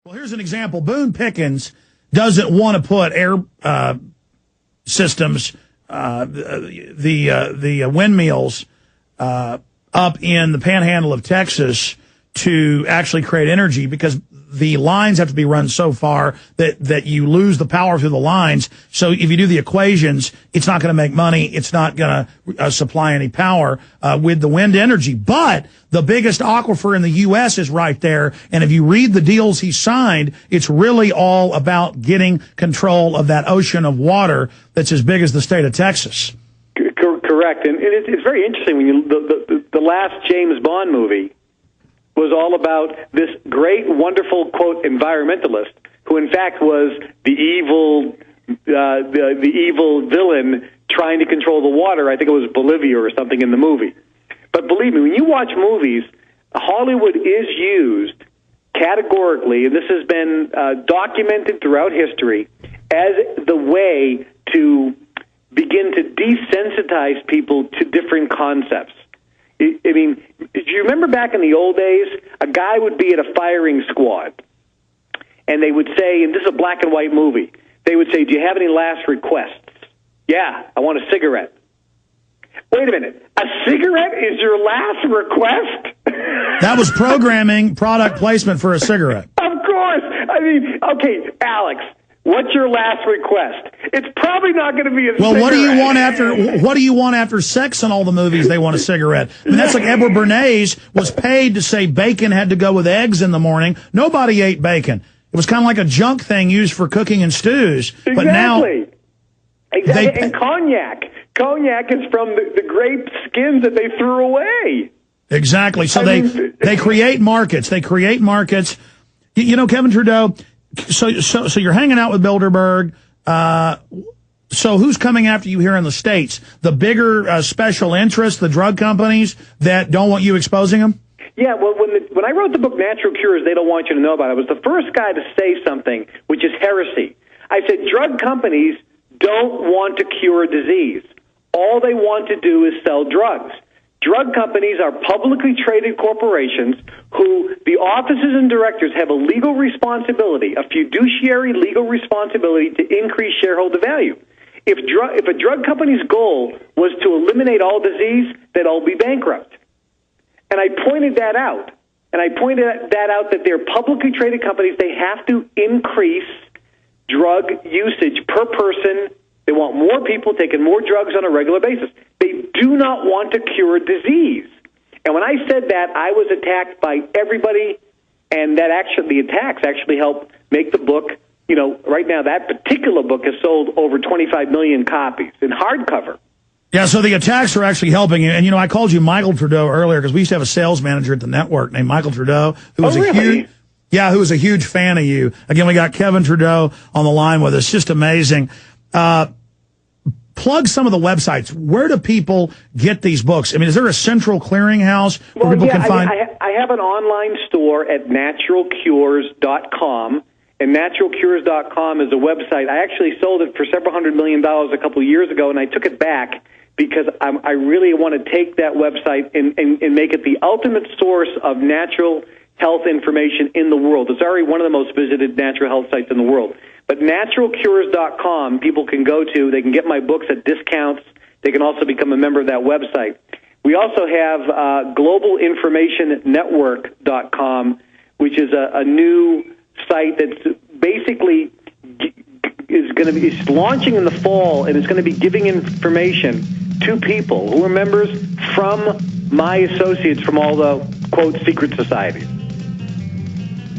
Well, here's an example. Boone Pickens doesn't want to put air systems, the windmills up in the panhandle of Texas to actually create energy, because the lines have to be run so far that you lose the power through the lines. So if you do the equations, it's not going to make money. It's not going to supply any power with the wind energy. But the biggest aquifer in the U.S. is right there. And if you read the deals he signed, it's really all about getting control of that ocean of water that's as big as the state of Texas. Correct. And it's very interesting when you the last James Bond movie was all about this great, wonderful, quote, environmentalist, who in fact was the evil villain trying to control the water. I think it was Bolivia or something in the movie. But believe me, when you watch movies, Hollywood is used categorically, and this has been documented throughout history, as the way to begin to desensitize people to different concepts. I mean, do you remember back in the old days, a guy would be at a firing squad, and they would say, and this is a black and white movie, they would say, do you have any last requests? Yeah, I want a cigarette. Wait a minute, a cigarette is your last request? That was programming product placement for a cigarette. Of course. I mean, okay, Alex, what's your last request? It's probably not going to be a cigarette. Well, what do you want after sex in all the movies? They want a cigarette. I mean, that's like Edward Bernays was paid to say bacon had to go with eggs in the morning. Nobody ate bacon. It was kind of like a junk thing used for cooking and stews. Exactly. But now, exactly. And cognac. Cognac is from the grape skins that they threw away. Exactly. So they create markets. They create markets. You know, Kevin Trudeau. So you're hanging out with Bilderberg. So who's coming after you here in the States? The bigger special interests, the drug companies that don't want you exposing them? Yeah, well, when I wrote the book Natural Cures They Don't Want You to Know About, I was the first guy to say something, which is heresy. I said drug companies don't want to cure disease. All they want to do is sell drugs. Drug companies are publicly traded corporations who the officers and directors have a legal responsibility, a fiduciary legal responsibility to increase shareholder value. If a drug company's goal was to eliminate all disease, they'd all be bankrupt. And I pointed that out. And I pointed that out that they're publicly traded companies. They have to increase drug usage per person. They want more people taking more drugs on a regular basis. They do not want to cure disease. And when I said that, I was attacked by everybody, and the attacks actually helped make the book. You know, right now that particular book has sold over 25 million copies in hardcover. Yeah, so the attacks are actually helping you. And, you know, I called you Michael Trudeau earlier because we used to have a sales manager at the network named Michael Trudeau, who was who was a huge fan of you. Again, we got Kevin Trudeau on the line with us. Just amazing. Plug some of the websites. Where do people get these books? I mean, is there a central clearinghouse where people can find? I have an online store at naturalcures.com. And naturalcures.com is a website. I actually sold it for several $100 million a couple of years ago, and I took it back because I really want to take that website and make it the ultimate source of natural health information in the world. It's already one of the most visited natural health sites in the world. But naturalcures.com, people can go to. They can get my books at discounts. They can also become a member of that website. We also have globalinformationnetwork.com, which is a new site that's basically is launching in the fall, and it's going to be giving information to people who are members from my associates from all the quote secret societies.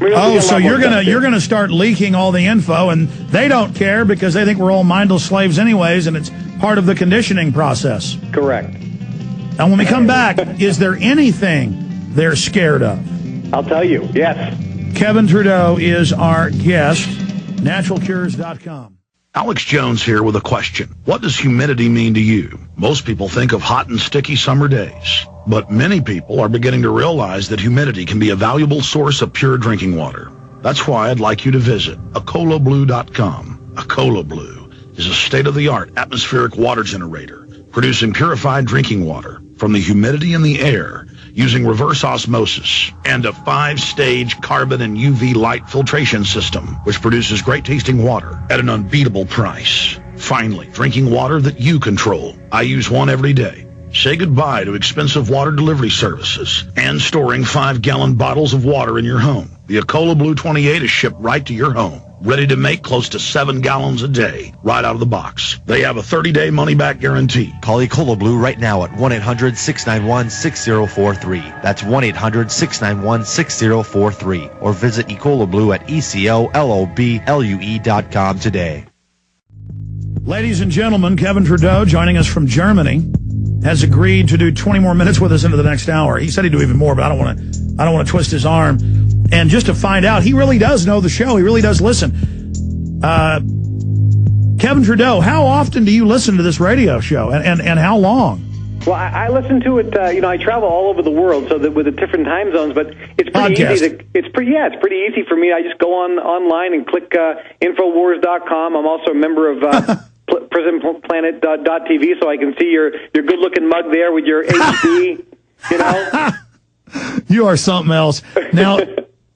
Oh, so you're gonna start leaking all the info, and they don't care because they think we're all mindless slaves anyways, and it's part of the conditioning process. Correct. And when we come back, is there anything they're scared of? I'll tell you. Yes. Kevin Trudeau is our guest. Naturalcures.com. Alex Jones here with a question. What does humidity mean to you? Most people think of hot and sticky summer days, but many people are beginning to realize that humidity can be a valuable source of pure drinking water. That's why I'd like you to visit acolablue.com. Acola Blue is a state-of-the-art atmospheric water generator producing purified drinking water from the humidity in the air using reverse osmosis and a 5-stage carbon and UV light filtration system, which produces great tasting water at an unbeatable price. Finally, drinking water that you control. I use one every day. Say goodbye to expensive water delivery services and storing 5-gallon bottles of water in your home. The Ecola Blue 28 is shipped right to your home, ready to make close to 7 gallons a day, right out of the box. They have a 30-day money-back guarantee. Call Ecola Blue right now at 1-800-691-6043. That's 1-800-691-6043. Or visit Ecola Blue at ECOLOBLUE.com today. Ladies and gentlemen, Kevin Trudeau, joining us from Germany, has agreed to do 20 more minutes with us into the next hour. He said he'd do even more, but I don't want to twist his arm. And just to find out, he really does know the show. He really does listen. Kevin Trudeau, how often do you listen to this radio show, and how long? Well, I listen to it. I travel all over the world, so that with the different time zones. But it's pretty easy. It's pretty easy for me. I just go online and click Infowars.com. I'm also a member of PrisonPlanet.tv, so I can see your good-looking mug there with your HD. You are something else.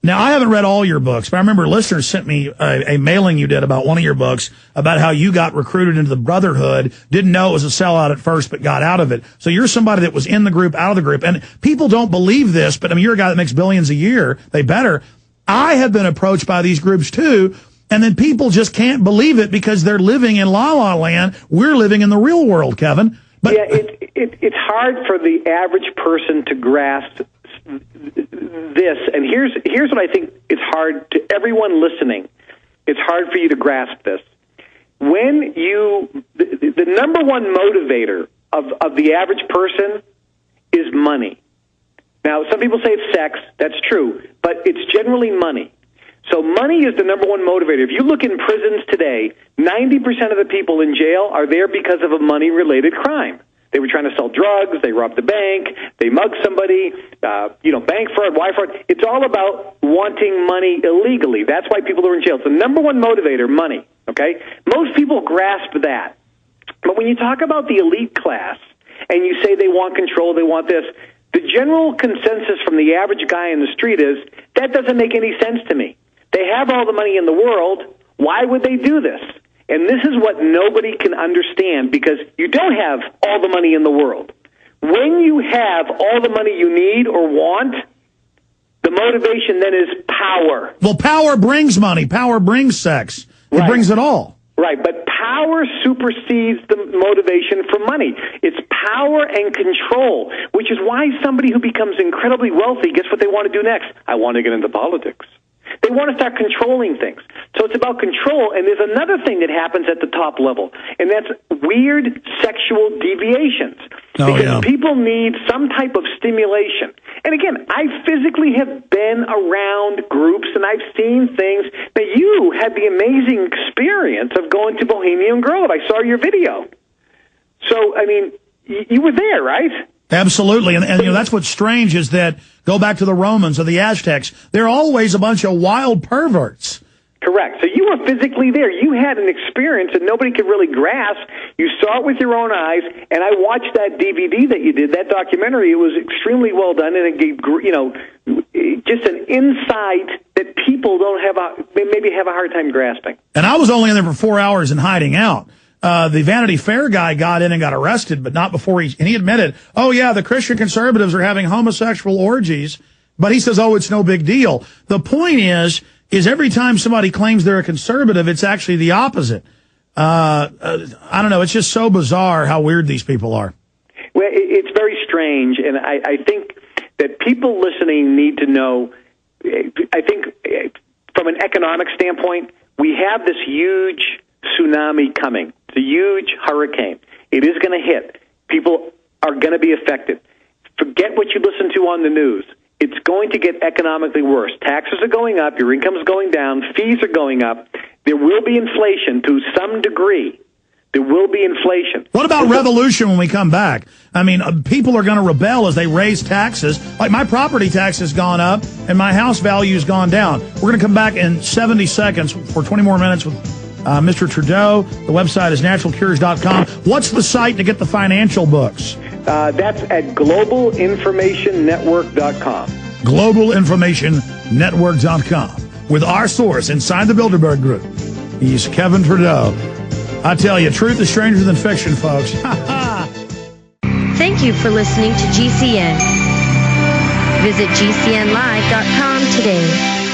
Now, I haven't read all your books, but I remember listeners sent me a mailing you did about one of your books about how you got recruited into the Brotherhood, didn't know it was a sellout at first, but got out of it. So you're somebody that was in the group, out of the group. And people don't believe this, but I mean, you're a guy that makes billions a year. They better. I have been approached by these groups too, and then people just can't believe it because they're living in la-la land. We're living in the real world, Kevin. But yeah, it's hard for the average person to grasp this, and here's what I think is hard to everyone listening. It's hard for you to grasp this. When the number one motivator of the average person is money. Now, some people say it's sex. That's true, but it's generally money. So money is the number one motivator. If you look in prisons today, 90% of the people in jail are there because of a money-related crime. They were trying to sell drugs, they robbed the bank, they mugged somebody, bank fraud, wire fraud. It's all about wanting money illegally. That's why people are in jail. It's the number one motivator, money, okay? Most people grasp that. But when you talk about the elite class and you say they want control, they want this, the general consensus from the average guy in the street is, that doesn't make any sense to me. They have all the money in the world. Why would they do this? And this is what nobody can understand, because you don't have all the money in the world. When you have all the money you need or want, the motivation then is power. Well, power brings money. Power brings sex. It brings it all. Right, but power supersedes the motivation for money. It's power and control, which is why somebody who becomes incredibly wealthy, guess what they want to do next? I want to get into politics. They want to start controlling things. So it's about control, and there's another thing that happens at the top level, and that's weird sexual deviations. Because people need some type of stimulation. And again, I physically have been around groups, and I've seen things that you had the amazing experience of going to Bohemian Grove. I saw your video. So, I mean, you were there, right? Absolutely. And that's what's strange is that, go back to the Romans or the Aztecs, they're always a bunch of wild perverts. Correct. So you were physically there. You had an experience that nobody could really grasp. You saw it with your own eyes, and I watched that DVD that you did, that documentary. It was extremely well done, and it gave, just an insight that people don't maybe have a hard time grasping. And I was only in there for 4 hours and hiding out. The Vanity Fair guy got in and got arrested, but not before he admitted, oh yeah, the Christian conservatives are having homosexual orgies, but he says, oh, it's no big deal. The point is every time somebody claims they're a conservative, it's actually the opposite. I don't know. It's just so bizarre how weird these people are. Well, it's very strange, and I think that people listening need to know, I think from an economic standpoint, we have this huge tsunami coming. It's a huge hurricane. It is going to hit. People are going to be affected. Forget what you listen to on the news. It's going to get economically worse. Taxes are going up. Your income is going down. Fees are going up. There will be inflation to some degree. There will be inflation. What about revolution when we come back? I mean, people are going to rebel as they raise taxes. Like, my property tax has gone up and my house value has gone down. We're going to come back in 70 seconds for 20 more minutes with Mr. Trudeau. The website is naturalcures.com. What's the site to get the financial books? That's at globalinformationnetwork.com. globalinformationnetwork.com with our source inside the Bilderberg Group. He's Kevin Trudeau. I tell you, truth is stranger than fiction, folks. Thank you for listening to GCN. Visit GCNlive.com today.